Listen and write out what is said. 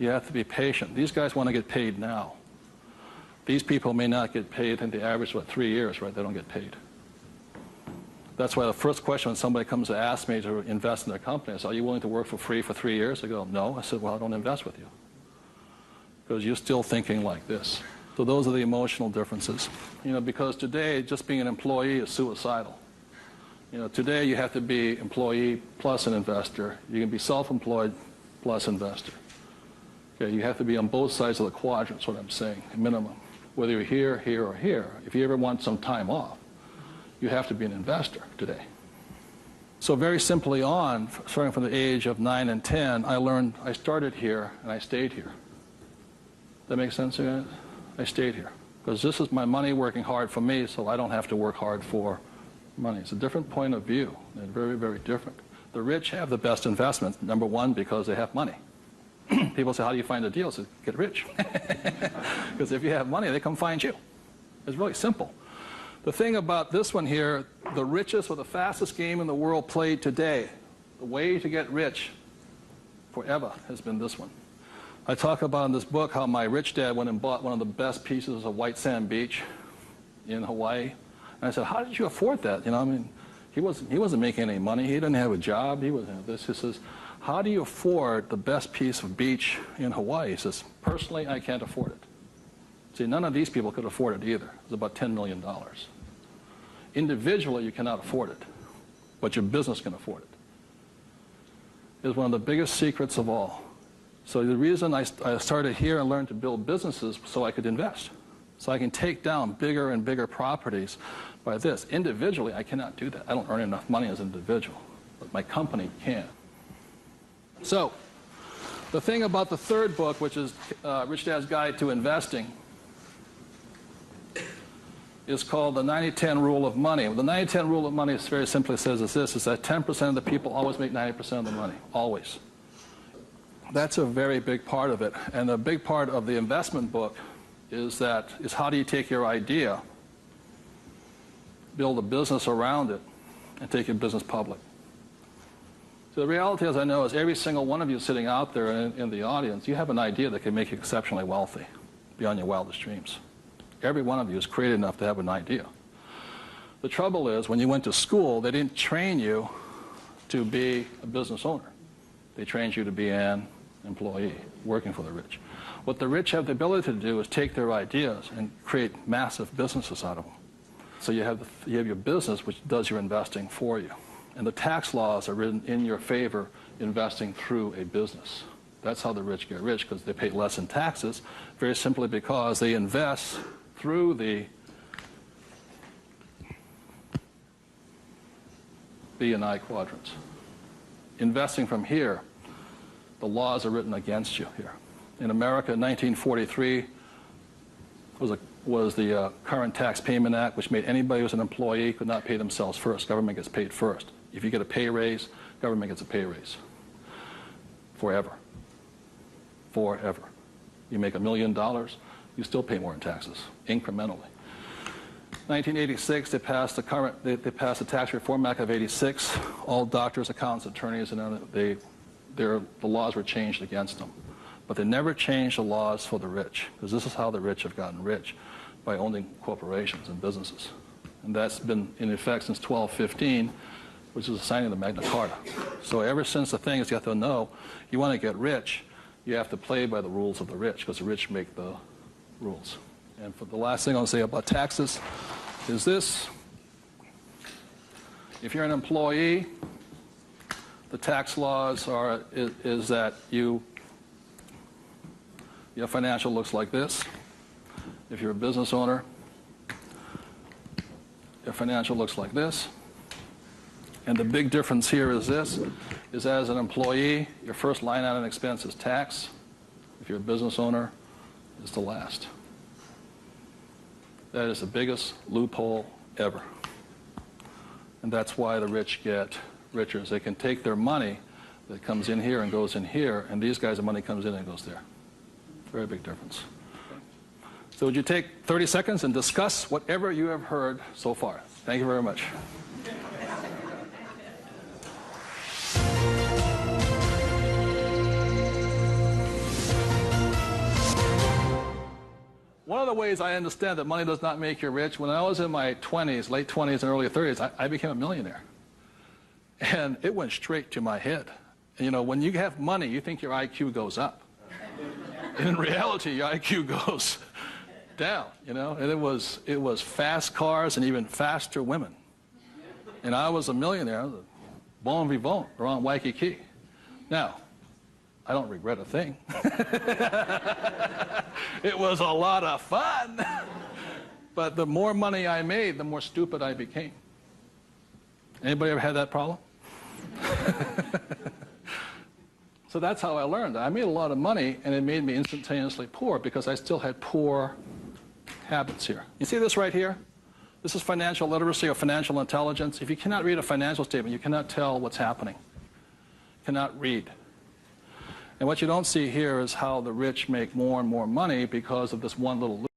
You have to be patient. These guys want to get paid now. These people may not get paid. I think the average is, 3 years, right? They don't get paid. That's why the first question when somebody comes to ask me to invest in their company is, are you willing to work for free for 3 years? I go, no. I said, well, I don't invest with you. Because you're still thinking like this. So those are the emotional differences. Because today, just being an employee is suicidal. Today you have to be employee plus an investor. You can be self-employed plus investor. Okay, you have to be on both sides of the quadrant, is what I'm saying, minimum. Whether you're here, here, or here, if you ever want some time off, you have to be an investor today. So very simply on, starting from the age of 9 and 10, I started here and I stayed here. That makes sense, you guys? I stayed here. Because this is my money working hard for me, so I don't have to work hard for money. It's a different point of view. They're very, very different. The rich have the best investments, number one, because they have money. People say, how do you find the deals? I say, get rich. Because if you have money, they come find you. It's really simple. The thing about this one here, the richest or the fastest game in the world played today, the way to get rich forever has been this one. I talk about in this book how my rich dad went and bought one of the best pieces of white sand beach in Hawaii. And I said, how did you afford that? He wasn't making any money. He didn't have a job. He wasn't this. He says, how do you afford the best piece of beach in Hawaii? He says, personally, I can't afford it. See, none of these people could afford it either. It was about $10 million. Individually, you cannot afford it, but your business can afford it. It's one of the biggest secrets of all. So the reason I started here and learned to build businesses so I could invest. So I can take down bigger and bigger properties by this. Individually, I cannot do that. I don't earn enough money as an individual, but my company can. So the thing about the third book, which is Rich Dad's Guide to Investing, is called the 90-10 Rule of Money. The 90-10 Rule of Money very simply says is this, is that 10% of the people always make 90% of the money, always. That's a very big part of it. And a big part of the investment book is how do you take your idea, build a business around it, and take your business public. So the reality, as I know, is every single one of you sitting out there in the audience, you have an idea that can make you exceptionally wealthy beyond your wildest dreams. Every one of you is creative enough to have an idea. The trouble is, when you went to school, they didn't train you to be a business owner. They trained you to be an employee, working for the rich. What the rich have the ability to do is take their ideas and create massive businesses out of them. So you have your business, which does your investing for you. And the tax laws are written in your favor investing through a business. That's how the rich get rich, because they pay less in taxes, very simply because they invest through the B and I quadrants. Investing from here, the laws are written against you here. In America, 1943 was the Current Tax Payment Act, which made anybody who was an employee could not pay themselves first. Government gets paid first. If you get a pay raise, government gets a pay raise. Forever. Forever. You make $1 million, you still pay more in taxes, incrementally. 1986, they passed the Tax Reform Act of '86. All doctors, accountants, attorneys, and the laws were changed against them. But they never changed the laws for the rich, because this is how the rich have gotten rich, by owning corporations and businesses. And that's been in effect since 1215, which is the signing of the Magna Carta. So ever since the thing is, you have to know, you want to get rich, you have to play by the rules of the rich, because the rich make the rules. And for the last thing I'll say about taxes is this. If you're an employee, the tax laws is that your financial looks like this. If you're a business owner, your financial looks like this. And the big difference here is this, is as an employee, your first line item expense is tax. If you're a business owner, it's the last. That is the biggest loophole ever. And that's why the rich get richer. They can take their money that comes in here and goes in here, and these guys' money comes in and goes there. Very big difference. So would you take 30 seconds and discuss whatever you have heard so far? Thank you very much. of ways, I understand that money does not make you rich. When I was in my 20s, late 20s and early 30s, I became a millionaire. And it went straight to my head. And, you know, when you have money, you think your IQ goes up. And in reality, your IQ goes down, you know. And it was fast cars and even faster women. And I was a millionaire, bon vivant, around Waikiki. Now, I don't regret a thing. It was a lot of fun. But the more money I made, the more stupid I became. Anybody ever had that problem? So that's how I learned. I made a lot of money, and it made me instantaneously poor because I still had poor habits here. You see this right here? This is financial literacy or financial intelligence. If you cannot read a financial statement, you cannot tell what's happening. You cannot read. And what you don't see here is how the rich make more and more money because of this one little loop.